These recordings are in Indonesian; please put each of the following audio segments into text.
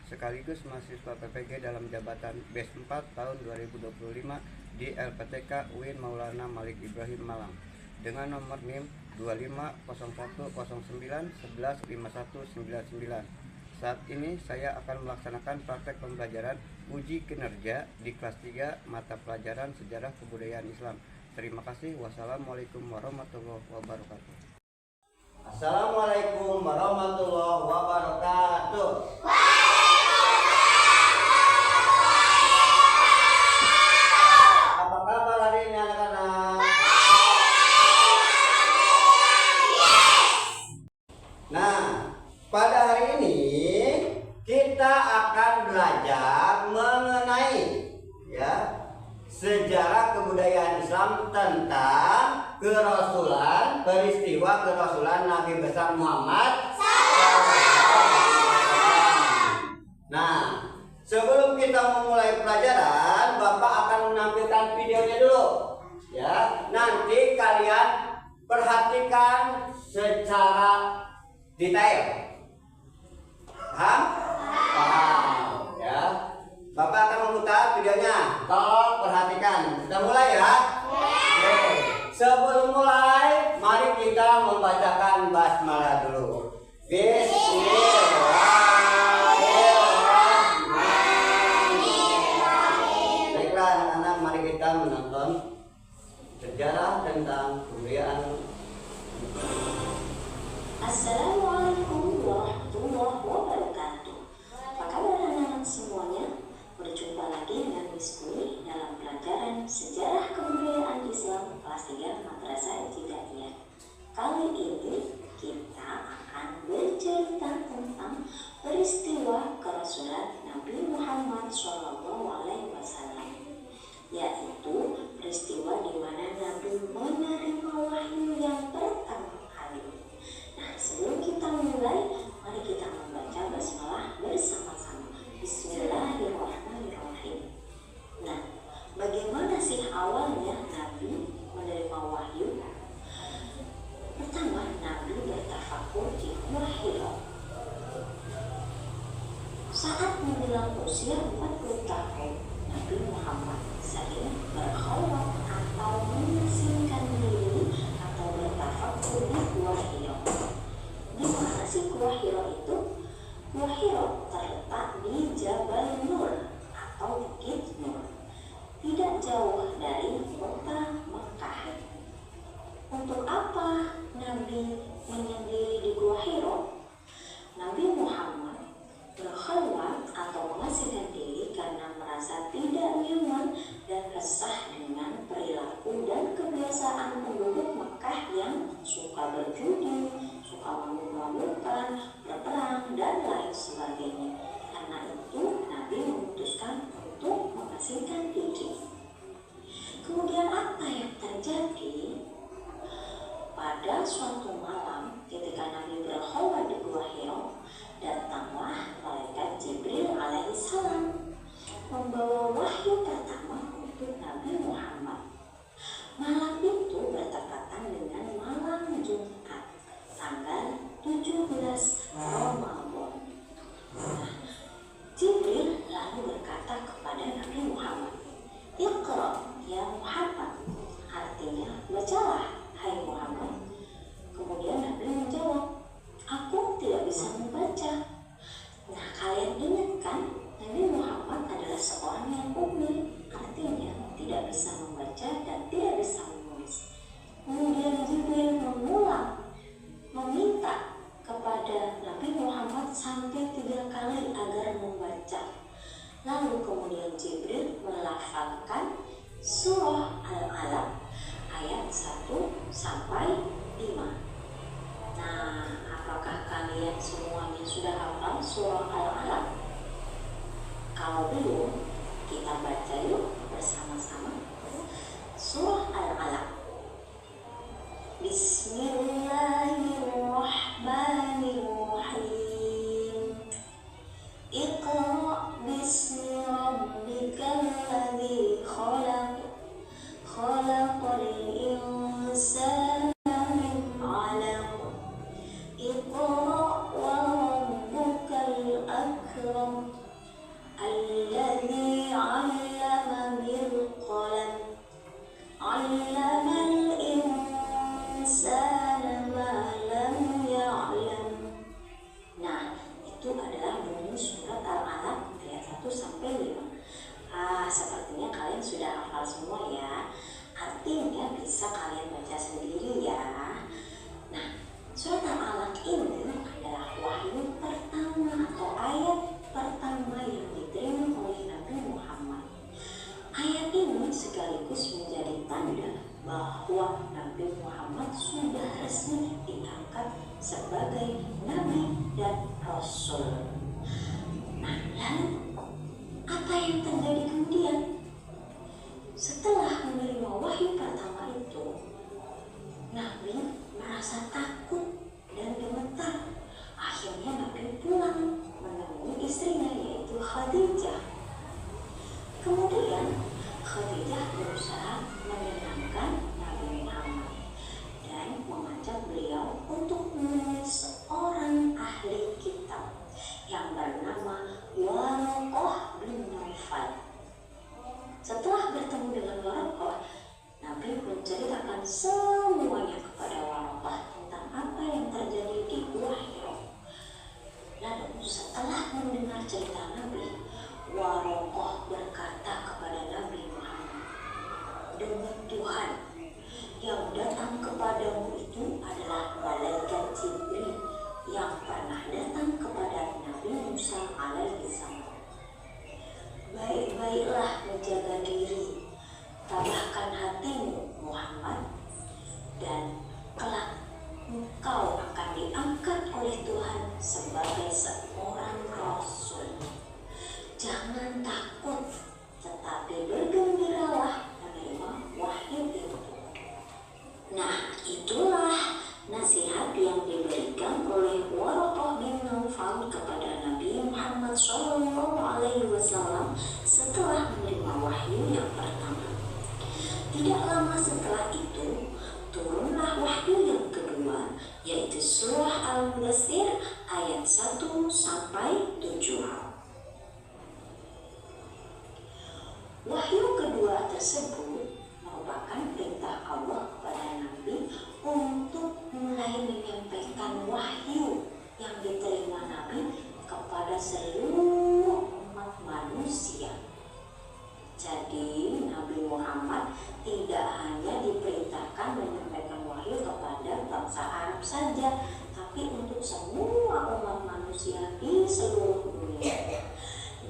sekaligus mahasiswa PPG dalam jabatan BES 4 tahun 2025 di LPTK UIN Maulana Malik Ibrahim Malang dengan nomor NIM 250109115199. Saat ini saya akan melaksanakan praktek pembelajaran uji kinerja di kelas 3 mata pelajaran Sejarah Kebudayaan Islam. Terima kasih. Wassalamualaikum warahmatullahi wabarakatuh. Assalamualaikum warahmatullahi wabarakatuh. Apa kabar hari ini anak-anak? Nah, pada hari ini kita akan belajar mengenai sejarah kebudayaan Islam tentang kerasulan, peristiwa kerasulan Nabi besar Muhammad. Nah, sebelum kita memulai pelajaran, Bapak akan menampilkan videonya dulu. Ya, nanti kalian perhatikan secara detail. Paham? Paham, ya. Bapak akan memutar videonya. Tolong perhatikan. Kita mulai ya. Oke. Sebelum mulai, mari kita membacakan basmalah dulu. Bismillahirrahmanirrahim. Baiklah anak-anak, mari kita menonton sejarah tentang kebudayaan. Assalamualaikum warahmatullahi wabarakatuh. Apa kabar anak-anak semuanya? Berjumpa lagi dengan Miss Puri dalam pelajaran Sejarah Kebudayaan Islam kelas 3 Madrasah Ibtidaiyah. Kali ini kita akan bercerita tentang peristiwa kerasulan Nabi Muhammad SAW, yaitu peristiwa di mana Nabi menerima wahyu yang pertama kali. Nah, sebelum kita mulai, mari kita membaca basmalah bersama-sama. Bismillahirrahmanirrahim. Nah, bagaimana sih awalnya Nabi menerima wahyu? Pertama, Nabi bertafakur di Gua Hira. Saat menjelang usia 40 tahun, Nabi Muhammad sering berkhawat atau mengasingkan diri atau bertafakur di Gua Hira. Di mana sih Gua Hira itu? Gua Hira terletak di Jabal Nur atau Bukit Nur, tidak jauh dari kota Mekah. Untuk apa Nabi menyendiri di Gua Hira? Nabi Muhammad berkhawat atau mengasingkan diri karena merasa tidak nyaman dan resah dengan perilaku dan kebiasaan penduduk Mekah yang suka berjudi, suka mabuk-mabukan, berperang, dan lain sebagainya. Karena itu Nabi memutuskan untuk mengasingkan diri. Kemudian apa yang terjadi? Pada suatu malam ketika Nabi berkhawat di Gua Hira, datanglah malaikat Jibril alaihissalam membawa wahyu pertama untuk Nabi Muhammad. Malam itu bertepatan dengan malam Jumat, tanggal 17 Ramadan. Jibril lalu berkata kepada Nabi Muhammad, "Iqra ya Muhammad," artinya bacalah hai Muhammad. Kemudian Nabi menjawab, "Aku tidak bisa membaca." Nah, kalian ingat kan, Nabi Muhammad adalah seorang yang ummi, artinya tidak bisa membaca dan tidak bisa menulis. Kemudian Jibril mengulang meminta kepada Nabi Muhammad sampai 3 kali agar membaca. Lalu kemudian Jibril melafalkan surah Al-Alaq ayat 1 sampai 5. Nah, apakah kalian semuanya sudah hafal surah Al-Alaq? Kalau belum, kita baca yuk bersama-sama. Surah Al-Alaq. Bismillahirrahmanirrahim. Iqra bismi rabbikal ladzi khalaq. Khalaqal insana القلم الذي علم بالقلم علم الإنسان ما لم يعلم. Nah, itu adalah bunyi surat Al-Alaq ayat 1 sampai 5. Sepertinya kalian sudah hafal semua ya. Artinya bisa kalian baca sendiri ya. Nah, surat Al-Alaq ini adalah wahyu pertama atau ayat pertama yang diterima oleh Nabi Muhammad. Ayat ini sekaligus menjadi tanda bahwa Nabi Muhammad sudah resmi diangkat sebagai Nabi dan Rasul. Nah, lalu apa yang terjadi kemudian? Setelah menerima wahyu pertama itu, Nabi merasa takut dan gemetar. Akhirnya Nabi pulang menemui istrinya yaitu Khadijah. Kemudian Khadijah berusaha menenangkan Nabi Muhammad dan mengajak beliau untuk menemui seorang ahli kitab yang bernama Waraqah bin Naufal. Setelah bertemu dengan Waraqah, Nabi menceritakan semuanya kepada Waraqah tentang apa yang terjadi di Gua Hira. Lalu setelah mendengar cerita Nabi, Waraqah berkata kepada Nabi Muhammad, "Demi Tuhan, yang datang kepadamu itu adalah malaikat Jibril yang pernah datang kepada Nabi Musa alaihissalam. Baik-baiklah menjaga diri, tabahkan hatimu Muhammad, dan kelak engkau akan diangkat oleh Tuhan sebagai seorang Rasul. Jangan takut, tetapi bergembiralah menerima wahyu itu." Nah, itulah nasihat yang diberikan oleh Waraqah bin Naufal kepada Nabi Muhammad SAW setelah menerima wahyu yang pertama. Tidak lama setelah itu, turunlah wahyu yang kedua, yaitu surah Al-Mudaththir ayat 1 sampai 7. Wahyu kedua tersebut merupakan perintah Allah kepada Nabi untuk mulai menyampaikan wahyu yang diterima Nabi kepada seluruh umat manusia. Jadi Nabi Muhammad tidak hanya diperintahkan menyampaikan wahyu kepada bangsa Arab saja, tapi untuk semua umat manusia di seluruh dunia.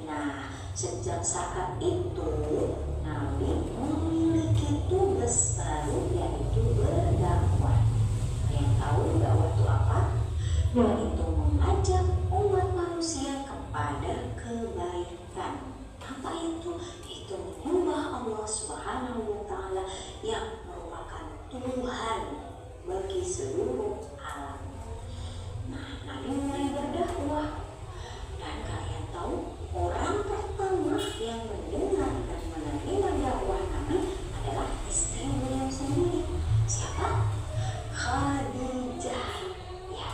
Nah, sejak saat itu Nabi memiliki tugas baru, yaitu berdakwah. Kalian tahu dakwah itu apa? Yaitu mengajak umat manusia kepada kebaikan. Apa itu? Itu menyembah Allah Subhanahu wa Ta'ala yang merupakan Tuhan bagi seluruh alam. Nah, Nabi mulai berdakwah, dan kalian tahu orang pertama yang mendengar dan menerima dakwah Nabi adalah istri beliau sendiri. Siapa? Khadijah. Ya,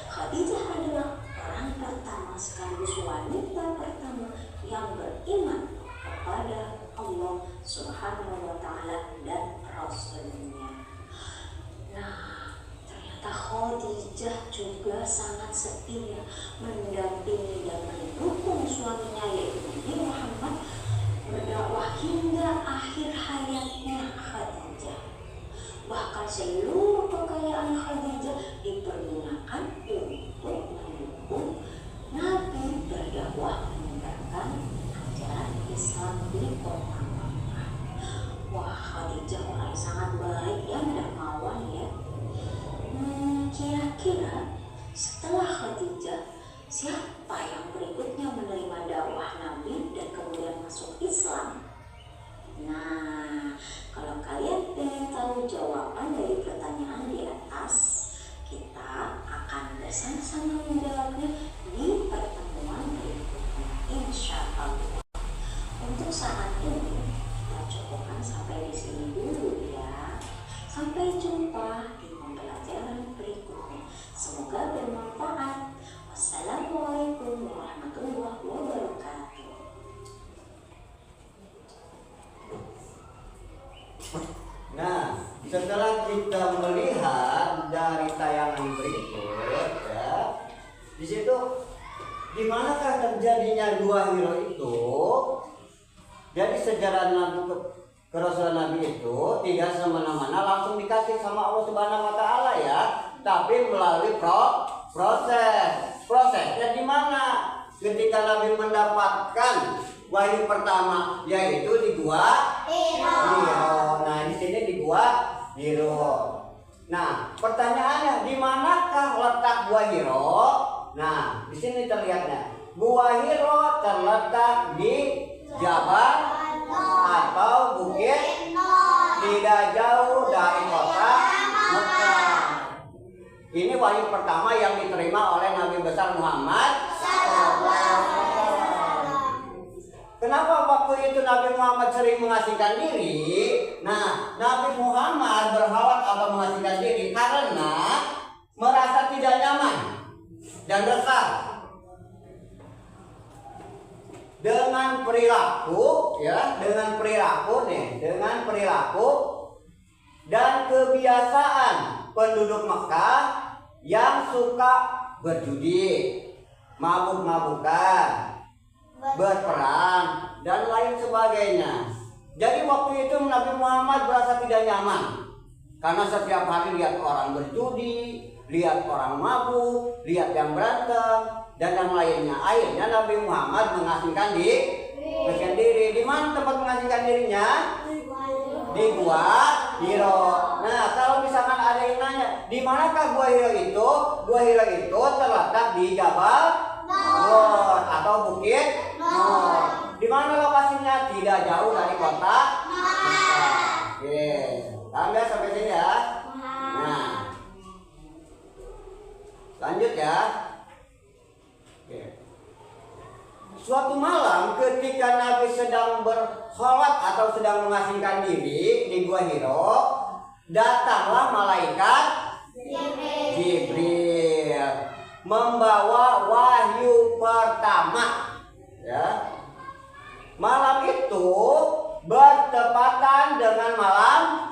Khadijah adalah orang pertama sekaligus wanita pertama yang beriman kepada Allah Subhanahu wa Ta'ala dan Rasulnya. Nah, ternyata Khadijah juga sangat setia mendampingi dan mendukung suaminya yaitu Nabi Muhammad berdakwah hingga akhir hayatnya Khadijah. Bahkan seluruh kekayaan Khadijah dipergunakan untuk mendukung Nabi berdakwah menyebarkan ajaran Islam di kota Makkah. Wah, Khadijah orang sangat baik dan dermawan ya. Kira-kira setelah Khadijah, siapa yang berikutnya menerima dakwah Nabi dan kemudian masuk Islam? Nah, kalau kalian ingin tahu jawaban dari pertanyaan di atas, kita akan bersama-sama menjawabnya di pertemuan berikutnya, insya Allah. Untuk saat ini, kita cukupkan sampai di sini dulu ya. Sampai jumpa di pembelajaran berikutnya. Semoga bermanfaat. Wassalamualaikum warahmatullahi wabarakatuh. setelah kita melihat dari tayangan berikut ya, di situ di manakah terjadinya dua hero itu? Jadi sejarah Nabi kerasulan Nabi itu tidak semena-mena langsung dikasih sama Allah Subhanahu wa taala ya, tapi melalui proses. Prosesnya di mana? Ketika Nabi mendapatkan wahyu pertama yaitu di Gua Hiro. Nah, di sini di Gua Hiro. Nah, pertanyaannya di manakah letak Gua Hiro? Nah, di sini terlihatnya. Gua Hiro terletak di Jabal atau bukit tidak jauh dari kota Mekah. Ini wahyu pertama yang diterima oleh Nabi besar Muhammad. Kenapa waktu itu Nabi Muhammad sering mengasingkan diri? Nah, Nabi Muhammad berhalat atau mengasingkan diri karena merasa tidak nyaman dan resah dengan perilaku ya, dengan perilaku dan kebiasaan penduduk Mekah yang suka berjudi, mabuk-mabukan, berperang dan lain sebagainya. Jadi waktu itu Nabi Muhammad merasa tidak nyaman karena setiap hari lihat orang berjudi, lihat orang mabuk, lihat yang berantem dan yang lainnya. Akhirnya Nabi Muhammad mengasingkan diri. Di mana tempat mengasingkan dirinya? Di Gua Hiro. Nah, kalau misalkan ada yang nanya, di manakah Gua Hiro itu? Gua Hiro itu terletak di Jabal Nur atau Bukit Nur. Di mana lokasinya? Tidak jauh dari kota Mekah. Oke, paham ya sampai sini ya? Nah, lanjut ya. Oke. Suatu malam ketika Nabi sedang berkholat atau sedang mengasingkan diri di Gua Hiro, datanglah malaikat Jibril membawa wahyu pertama ya. Malam itu bertepatan dengan malam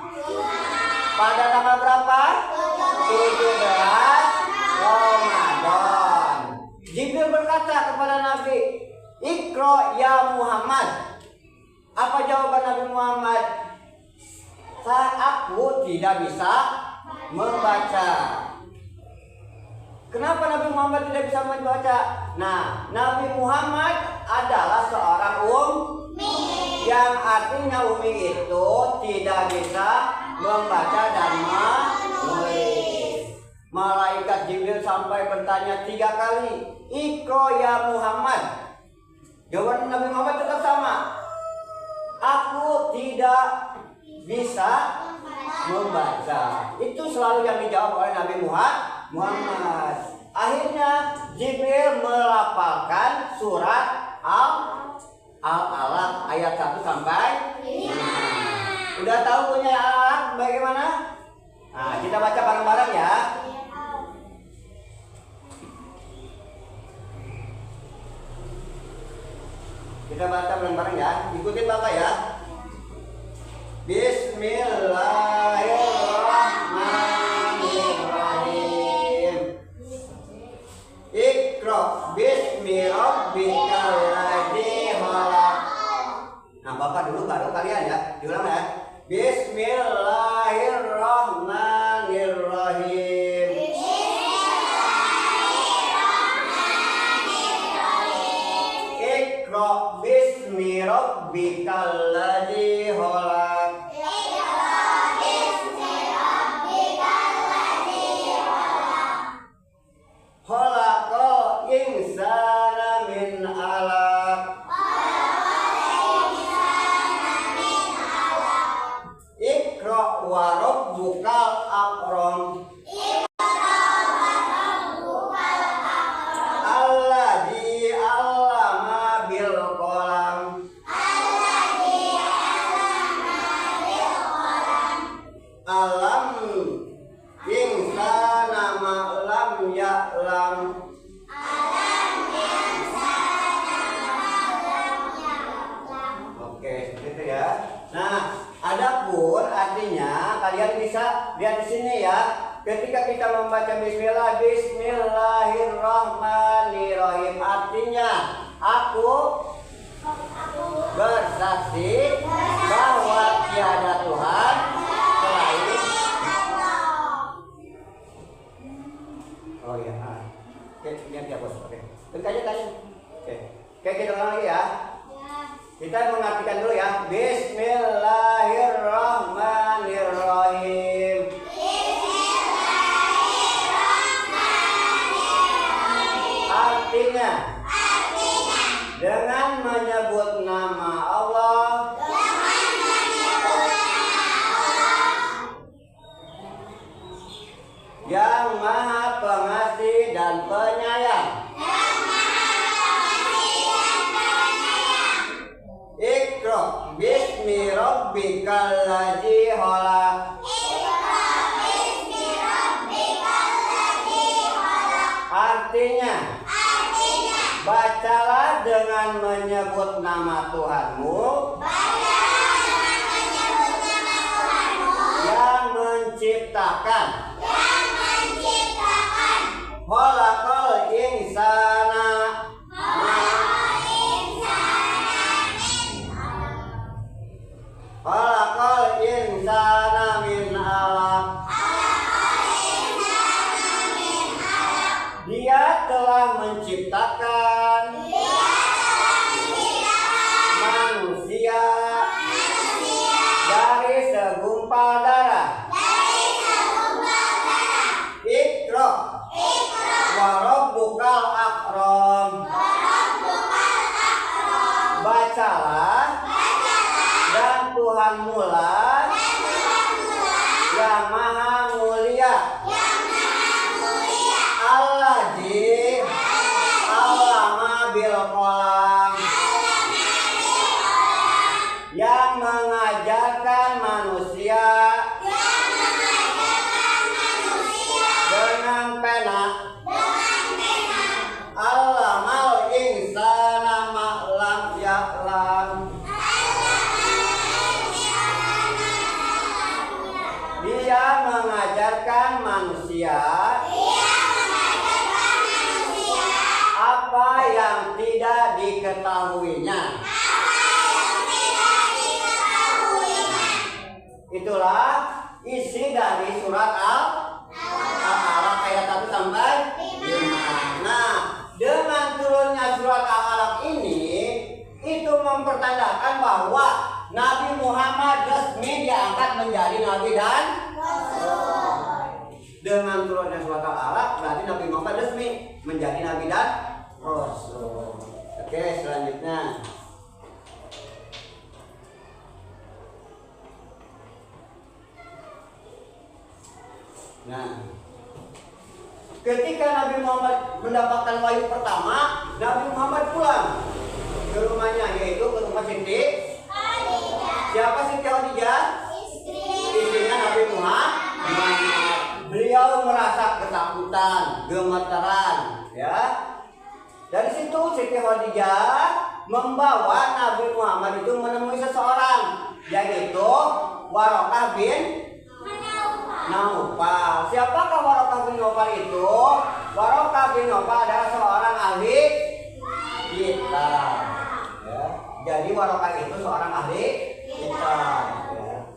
pada tanggal berapa? 17 Ramadan. Jibril berkata kepada Nabi, "Iqra ya Muhammad." Apa jawaban Nabi Muhammad? Aku tidak bisa membaca. Kenapa Nabi Muhammad tidak bisa membaca? Nah, Nabi Muhammad adalah seorang ummi, yang artinya ummi itu tidak bisa membaca dan menulis. Malaikat Jibril sampai bertanya 3 kali, "Iqra ya Muhammad." Jawaban Nabi Muhammad tetap sama. Aku tidak bisa membaca. Itu selalu yang dijawab oleh Nabi Muhammad. Akhirnya Jibril melafalkan surat Al-Alaq ayat 1 sampai 5. Udah tahu punya Al-Alaq bagaimana? Nah, kita baca bareng-bareng ya. Kita baca bareng-bareng ya. Ikutin Bapak ya. Bismillahirrahmanirrahim. Iqra bismi rabbikal ladzi khalaq. Nah, Bapak dulu baru kalian ya. Diulang ya. Bismillahirrahmanirrahim. Iqra bismi rabbikal ladzi khalaq. Khalaqal insana min 'alaq. Iqra wa rabbukal akram. Alladzi 'allama bil qalam. Alam insana ma lam ya'lam. Oke, gitu ya. Nah, adapun artinya kalian bisa ya, ketika kita membaca bismillah, bismillahirrahmanirrahim, artinya aku bersaksi bahwa tiada Tuhan selain Oh ya, oke, ini bos. Oke, tanya. Oke, kita ulang lagi ya. Kita mengartikan dulu ya. Bismillahirrahmanirrahim. Artinya, dengan menyebut nama Allah, yang Maha Pengasih dan Penyayang. Iqra bismi rabbikal ladzi khalaq. Artinya, bacalah dengan menyebut nama Tuhanmu yang menciptakan. Khalaqal insana. Khalaqal insana min 'alaq. Dia telah menciptakan manusia dari segumpal darah. Iqra wa rabbukal akram. Bacalah dan Tuhanmu lah yang maha mulia. Alladzi allama bil qalam, yang mengajarkan manusia dengan pena. Allamal insana ma lam ya'lam. Dia mengajarkan manusia apa yang tidak diketahuinya. Itulah isi dari surat Al-Alaq ayat 1 sampai 5. Nah, dengan turunnya surat Al-Alaq ini, itu mempertandakan bahwa Nabi Muhammad resmi diangkat menjadi nabi dan rasul. Dengan turunnya surat Al-Alaq berarti Nabi Muhammad resmi menjadi nabi dan rasul. Oke, selanjutnya. Nah, ketika Nabi Muhammad mendapatkan wahyu pertama, Nabi Muhammad pulang ke rumahnya, yaitu ke rumah Siti Khadijah. Siapa Siti Khadijah? Istrinya Nabi Muhammad. Beliau merasa ketakutan, gemeteran, ya. Dari situ Siti Khadijah membawa Nabi Muhammad itu menemui seseorang, yaitu Waraqah bin Naufal. Siapakah Waraqah bin Naufal itu? Waraqah bin Naufal adalah seorang ahli kitab. Ya. Jadi Waraqah itu seorang ahli kitab. Ya.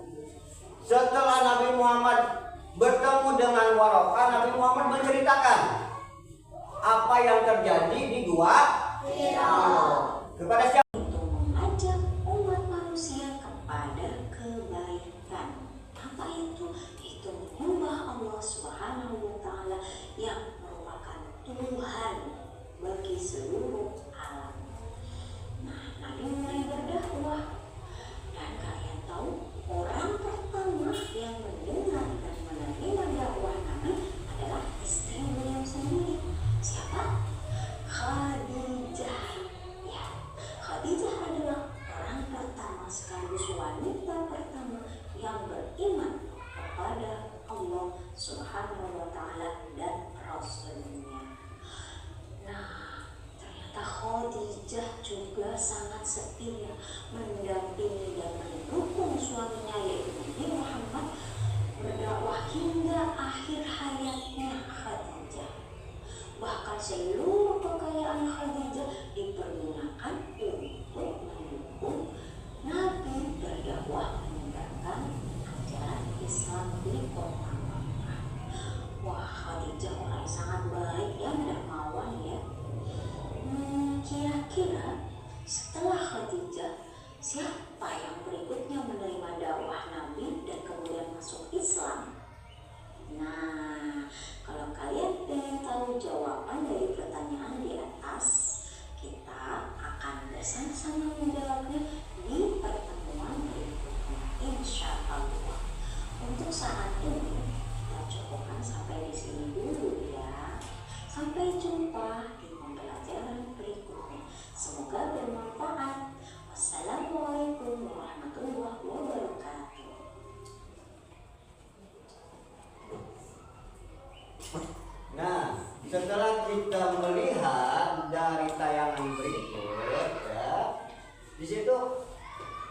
Setelah Nabi Muhammad bertemu dengan Waraqah, Nabi Muhammad menceritakan apa yang terjadi di Gua Hira kepada siapa? Untuk mengajak umat manusia kepada kebaikan. Apa itu? Itu menyembah Allah Subhanahu wa Ta'ala yang merupakan Tuhan bagi seluruh alam. Nah, Nabi mulai berdakwah, dan kalian tahu orang pertama yang mendengar dan menerima dakwah Nabi adalah istri beliau sendiri. Siapa? Khadijah. Ya, Khadijah adalah orang pertama sekaligus wanita pertama yang beriman kepada Allah Subhanahu wa Ta'ala dan Rasulnya. Nah, ternyata Khadijah juga sangat setia mendampingi dan mendukung suaminya, yaitu Nabi Muhammad, berdakwah hingga akhir hayatnya Khadijah. Bahkan seluruh kekayaan Khadijah dipergunakan untuk mendukung Nabi berdakwah menyebarkan ajaran Islam di kota Makkah. Wah, Khadijah orang sangat baik dan dermawan ya. Kira-kira setelah Khadijah, siapa yang berikutnya menerima dakwah Nabi dan kemudian masuk Islam? Nah, kalau kalian ingin tahu jawaban dari pertanyaan di atas, kita akan bersama-sama menjawabnya di pertemuan berikutnya, insya Allah. Untuk saat ini, kita cukupkan sampai di sini dulu ya. Sampai jumpa di pembelajaran berikutnya. Semoga bermanfaat. Wassalamualaikum warahmatullahi wabarakatuh. Nah, setelah kita melihat dari tayangan berikut ya, di situ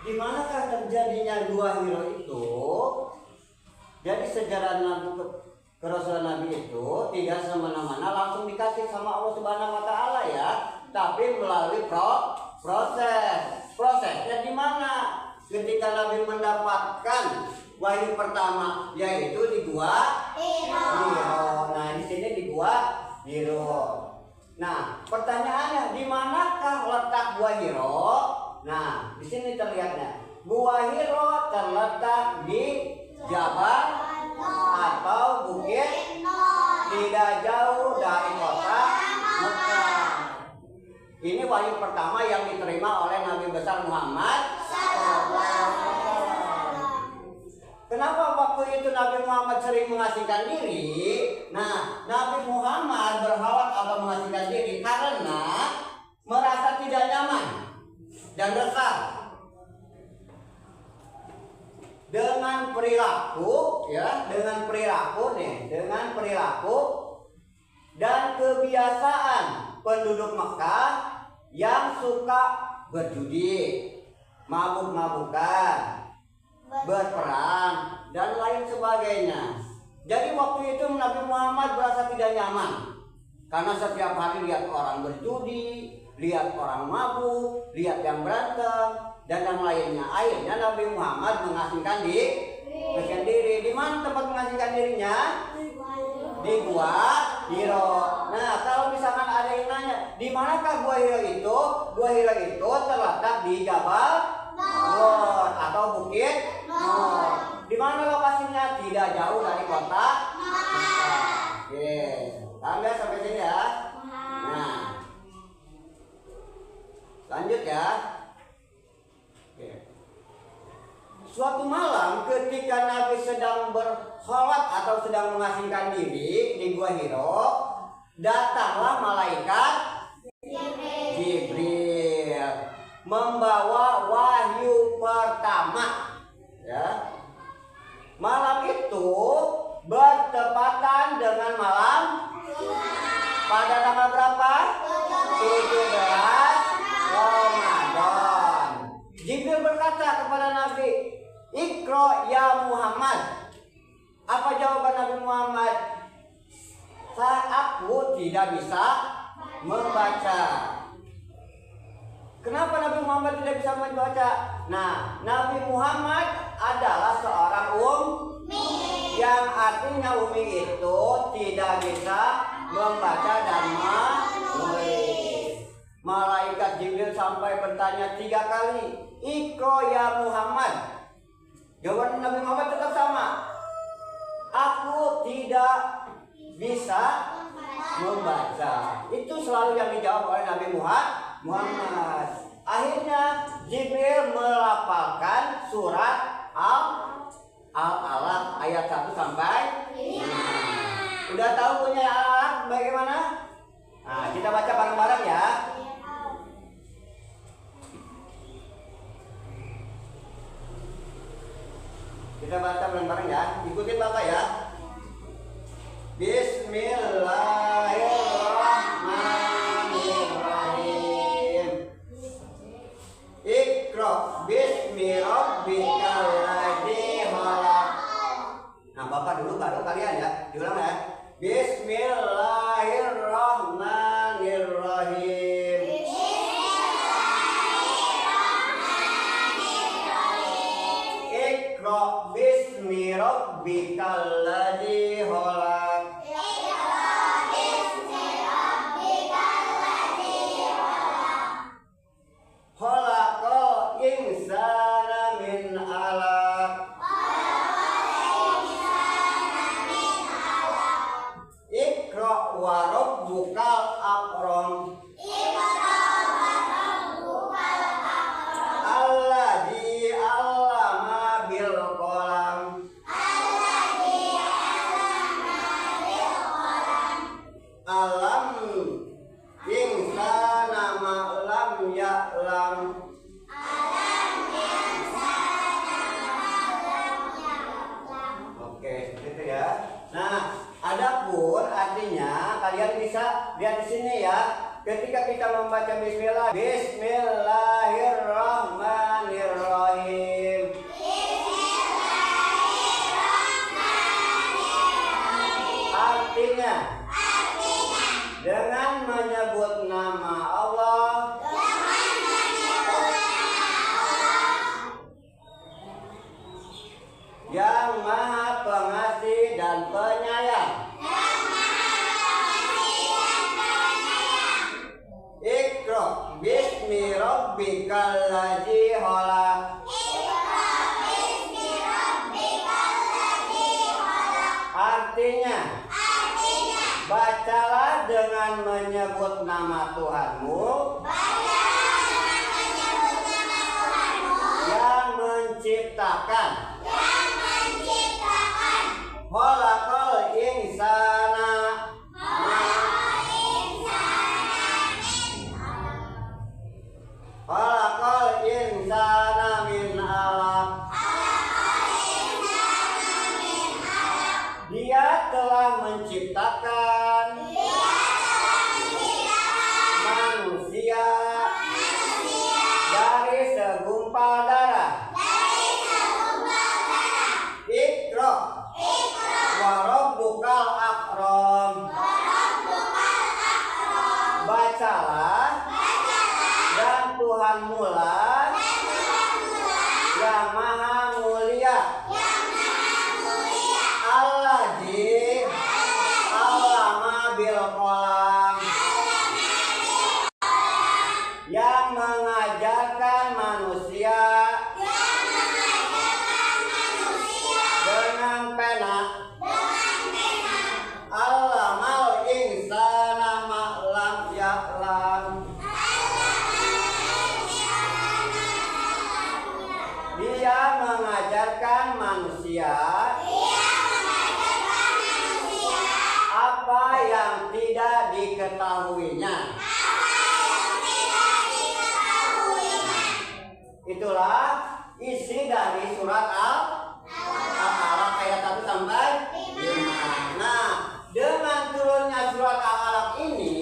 di manakah terjadinya dua hero itu? Jadi sejarah Nabi kerasulan Nabi itu tidak semena-mena langsung dikasih sama Allah Subhanahu wa taala ya, tapi melalui proses. Prosesnya di mana? Ketika Nabi mendapatkan wahyu pertama yaitu di Gua Hiro. Nah, di sini di Gua Hiro. Nah, pertanyaannya di manakah letak Gua Hiro? Nah, di sini terlihatnya. Gua Hiro terletak di Jabal atau bukit tidak jauh dari kota Mekah. Ini wahyu pertama yang diterima oleh Nabi besar Muhammad. Kenapa waktu itu Nabi Muhammad sering mengasingkan diri? Nah, Nabi Muhammad berhalat atau mengasingkan diri karena merasa tidak nyaman dan resah dengan perilaku ya, dengan perilaku dan kebiasaan penduduk Mekah yang suka berjudi, mabuk-mabukan, berperang dan lain sebagainya. Jadi waktu itu Nabi Muhammad merasa tidak nyaman karena setiap hari lihat orang berjudi, lihat orang mabuk, lihat yang berantem dan yang lainnya. Akhirnya Nabi Muhammad mengasingkan diri. Di mana tempat mengasingkan dirinya? Di Gua Hiro. Nah, kalau misalkan ada yang nanya, di manakah Gua Hiro itu? Gua Hiro itu terletak di Jabal Nur atau Bukit Nur. Di mana lokasinya? Tidak jauh dari kota Mekah. Oke, paham ya sampai sini ya? Nah, lanjut ya. Oke. Suatu malam ketika Nabi sedang berkholat atau sedang mengasingkan diri di Gua Hiro, datanglah malaikat Jibril membawa wahyu pertama ya. Malam itu bertepatan dengan malam pada tanggal berapa? 17 Ramadan. Jibril berkata kepada Nabi, "Iqra ya Muhammad." Apa jawaban Nabi Muhammad? Aku tidak bisa membaca. Kenapa Nabi Muhammad tidak bisa membaca? Nah, Nabi Muhammad adalah seorang ummi, yang artinya ummi itu tidak bisa membaca dan menulis. Malaikat Jibril sampai bertanya 3 kali, "Iqra ya Muhammad." Jawaban Nabi Muhammad tetap sama. Aku tidak bisa membaca. Itu selalu yang dijawab oleh Nabi Muhammad. Akhirnya Jibril melafalkan surat Al-Alaq ayat 1 sampai 5. Udah tahu punya Al-Alaq bagaimana? Nah, kita baca bareng-bareng ya. Kita baca bareng-bareng ya. Ikutin Bapak ya. Bismillahirrahmanirrahim. Iqra bismi rabbikal ladzi khalaq. Nah, dulu baru kalian ya. Diulang ya. Bismillahirrahmanirrahim. Iqra bismi rabbikal ladzi khalaq. Khalaqal insana min 'alaq. Iqra wa rabbukal akram. Alladzi 'allama bil qalam. Alam insana ma lam ya'lam. Oke, seperti itu ya. Nah, adapun artinya kalian bisa lihat di sini ya. Ketika kita membaca bismillah, bismillahirrahmanirrahim. Artinya dengan menyebut nama Allah, yang maha pengasih dan penyayang. Iqra bismi rabbikal ladzi khalaq. Artinya bacalah dengan menyebut nama Tuhanmu yang menciptakan. Khalaqal insana. Khalaqal insana min 'alaq. Dia telah menciptakan manusia dari segumpal darah. Iqra wa rabbukal akram. Bacalah dan Tuhanmu lah yang maha mulia. Alladzi 'allama bil qalam. Yang mengajarkan manusia dengan pena. Allamal insana ma lam ya'lam. Dia mengajarkan manusia apa yang tidak diketahuinya. Itulah isi dari surat Al-Alaq ayat 1 sampai 5. Nah, dengan turunnya surat Al-Alaq ini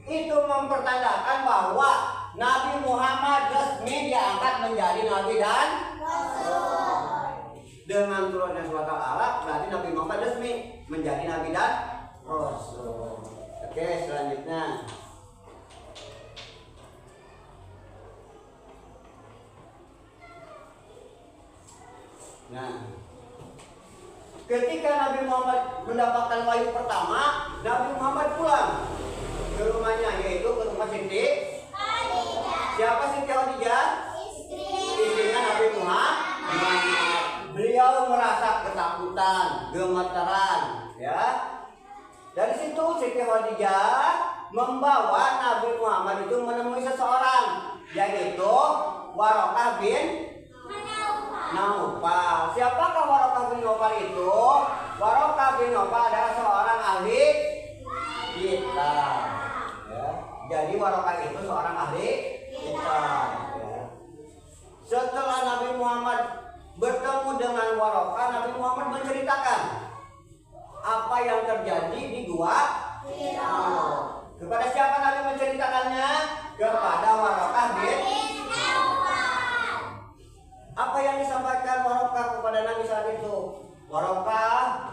itu mempertandakan bahwa Nabi Muhammad resmi diangkat menjadi nabi dan rasul. Dengan turunnya surat Al-Alaq berarti Nabi Muhammad resmi menjadi nabi dan rasul. Oke, selanjutnya. Nah, ketika Nabi Muhammad mendapatkan wahyu pertama, Nabi Muhammad pulang ke rumahnya, yaitu ke rumah Siti Khadijah. Siapa Siti Khadijah? Istrinya Nabi Muhammad. Beliau merasa ketakutan, gemeteran, ya. Dari situ Siti Khadijah membawa Nabi Muhammad itu menemui seseorang, yaitu Waraqah bin Naufal. Siapakah Waraqah bin Naufal itu? Waraqah bin Naufal adalah seorang ahli kitab. Ya. Jadi Waraqah itu seorang ahli kitab. Ya. Setelah Nabi Muhammad bertemu dengan Waraqah, Nabi Muhammad menceritakan apa yang terjadi di Gua Hira. Kepada siapa Nabi menceritakannya? Kepada Waraqah bin Naufal. Apa yang disampaikan Waraqah kepada Nabi saat itu? Waraqah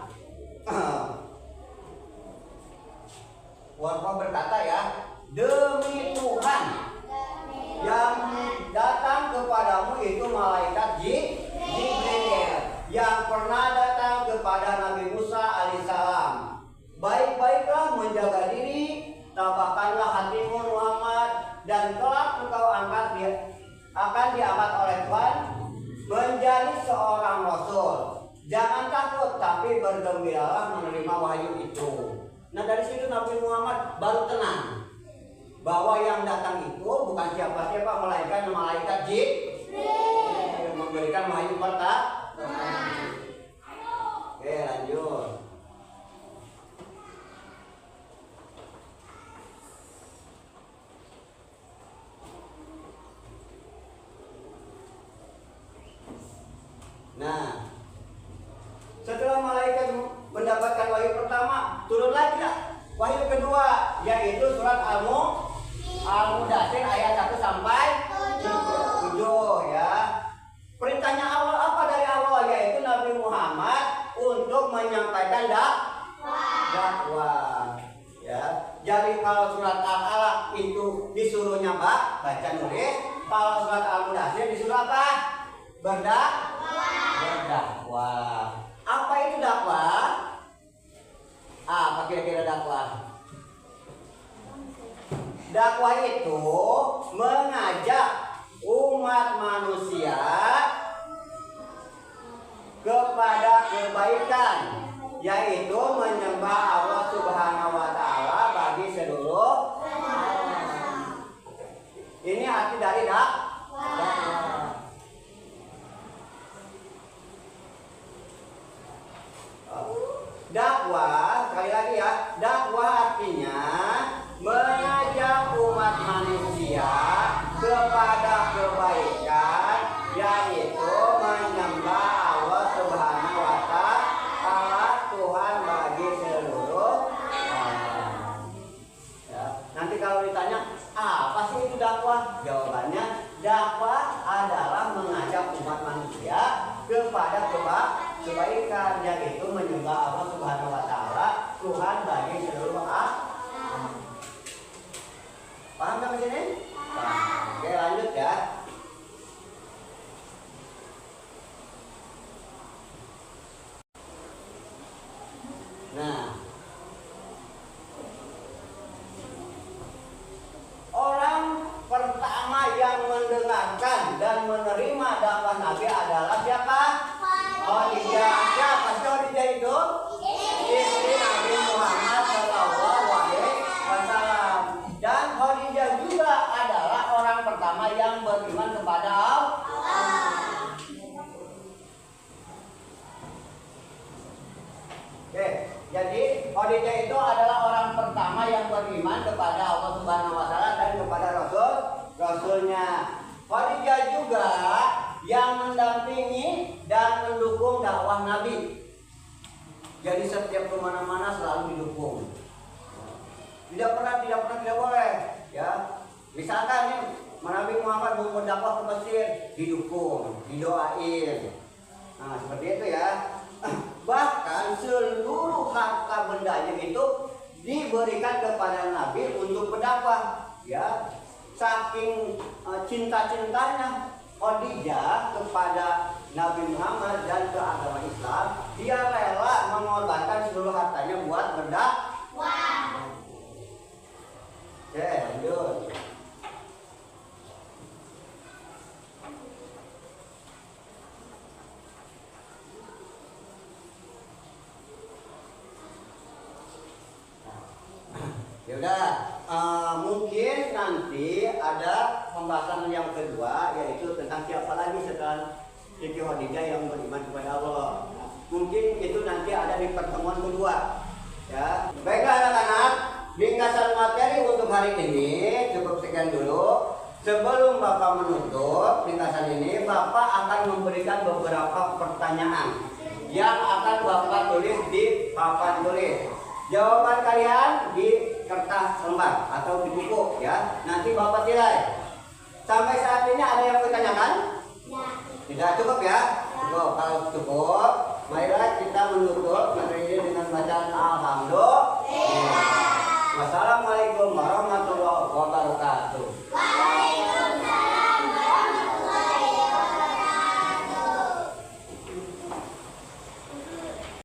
akan diangkat oleh Tuhan menjadi seorang rasul. Jangan takut, tapi bergembiralah menerima wahyu itu. Nah, dari situ Nabi Muhammad baru tenang bahwa yang datang itu bukan siapa-siapa, melainkan malaikat Jibril memberikan wahyu pertama. Oke, lanjut. Nah, setelah malaikat mendapatkan wahyu pertama, turun lagi wahyu kedua, yaitu surat Al-Mudaththir ayat 1 sampai 7 ya. Perintahnya awal apa dari awal, yaitu Nabi Muhammad untuk menyampaikan dakwah. Ya. Jadi kalau surat Al-Alaq itu disuruhnya baca nulis, kalau surat Al-Mudaththir disuruh apa? Berdakwah. Apa itu dakwah? Apa kira-kira dakwah? Dakwah itu mengajak umat manusia kepada kebaikan, yaitu menyembah Allah Subhanahu wa Ta'ala bagi seluruh alam. Ini arti dari dakwah. Dakwah, sekali lagi ya, dakwah artinya mengajak umat manusia kepada kebaikan, yaitu menyembah Allah Subhanahu wa Ta'ala, Tuhan bagi seluruh alam. Ya. Nanti kalau ditanya apa sih itu dakwah, jawabannya dakwah adalah mengajak umat manusia kepada kebaikan, yaitu menyembah Allah Subhanahu wa Ta'ala, Tuhan bagi seluruh alam. Paham sampai sini? Paham. Oke, lanjut ya. Nah, orang pertama yang mendengarkan dan menerima dakwah Nabi adalah siapa? Khadijah. Siapa Khadijah itu? Istri Nabi Muhammad SAW. Dan Khadijah juga adalah orang pertama yang beriman kepada Allah. Oke, jadi Khadijah itu adalah orang pertama yang beriman kepada Allah Subhanahu wa Ta'ala dan kepada Rasulnya. Khadijah juga yang mendampingi dan mendukung dakwah Nabi. Jadi setiap kemana-mana selalu didukung. Tidak boleh. Ya, misalkan nih Nabi Muhammad mau berdakwah ke Mesir, didukung, didoain. Nah, seperti itu ya. Bahkan seluruh harta bendanya itu diberikan kepada Nabi untuk berdakwah. Ya, saking cinta-cintanya Khadijah kepada Nabi Muhammad dan ke agama Islam, dia rela mengorbankan seluruh hartanya buat berdakwah. Oke, lanjut. Ya udah, mungkin nanti ada pembahasan yang kedua, yaitu tentang siapa lagi setelah Siti Khadijah yang beriman kepada Allah. Mungkin itu nanti ada di pertemuan kedua. Ya, baiklah anak-anak, ringkasan materi untuk hari ini cukup sekian dulu. Sebelum Bapak menutup ringkasan ini, Bapak akan memberikan beberapa pertanyaan yang akan Bapak tulis di papan tulis. Jawaban kalian di kertas lembar atau di buku ya. Nanti Bapak nilai. Sampai saat ini ada yang bertanyakan? Tidak cukup ya? Cukup. Kalau cukup, marilah kita menutup materi ini dengan bacaan alhamdulillah. Wassalamualaikum warahmatullahi wabarakatuh.